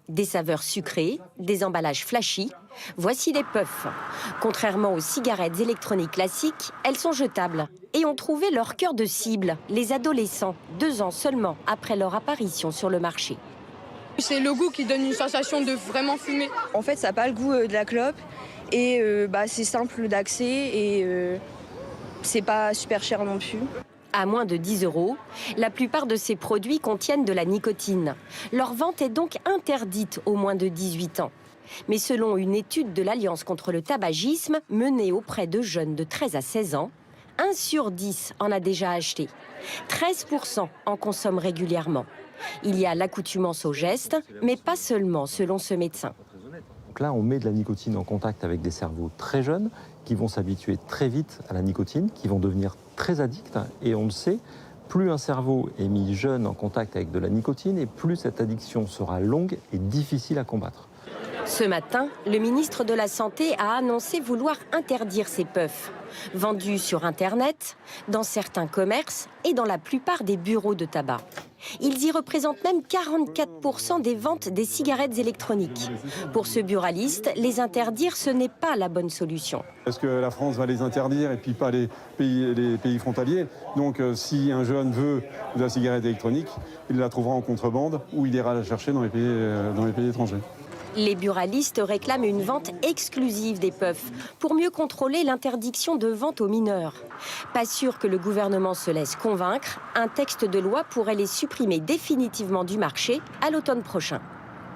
Des saveurs sucrées, des emballages flashy, voici les puffs. Contrairement aux cigarettes électroniques classiques, elles sont jetables et ont trouvé leur cœur de cible, les adolescents, 2 ans seulement après leur apparition sur le marché. C'est le goût qui donne une sensation de vraiment fumer. En fait, ça n'a pas le goût de la clope et c'est simple d'accès et c'est pas super cher non plus. À moins de 10 €, la plupart de ces produits contiennent de la nicotine. Leur vente est donc interdite aux moins de 18 ans. Mais selon une étude de l'Alliance contre le tabagisme menée auprès de jeunes de 13 à 16 ans, 1 sur 10 en a déjà acheté. 13% en consomment régulièrement. Il y a l'accoutumance au geste, mais pas seulement, selon ce médecin. Donc là, on met de la nicotine en contact avec des cerveaux très jeunes qui vont s'habituer très vite à la nicotine, qui vont devenir très addicts. Et on le sait, plus un cerveau est mis jeune en contact avec de la nicotine, et plus cette addiction sera longue et difficile à combattre. Ce matin, le ministre de la Santé a annoncé vouloir interdire ces puffs. Vendus sur Internet, dans certains commerces et dans la plupart des bureaux de tabac. Ils y représentent même 44% des ventes des cigarettes électroniques. Pour ce buraliste, les interdire, ce n'est pas la bonne solution. Est-ce que la France va les interdire et puis pas les pays frontaliers? Donc si un jeune veut de la cigarette électronique, il la trouvera en contrebande ou il ira la chercher dans les pays étrangers. Les buralistes réclament une vente exclusive des puffs pour mieux contrôler l'interdiction de vente aux mineurs. Pas sûr que le gouvernement se laisse convaincre, un texte de loi pourrait les supprimer définitivement du marché à l'automne prochain.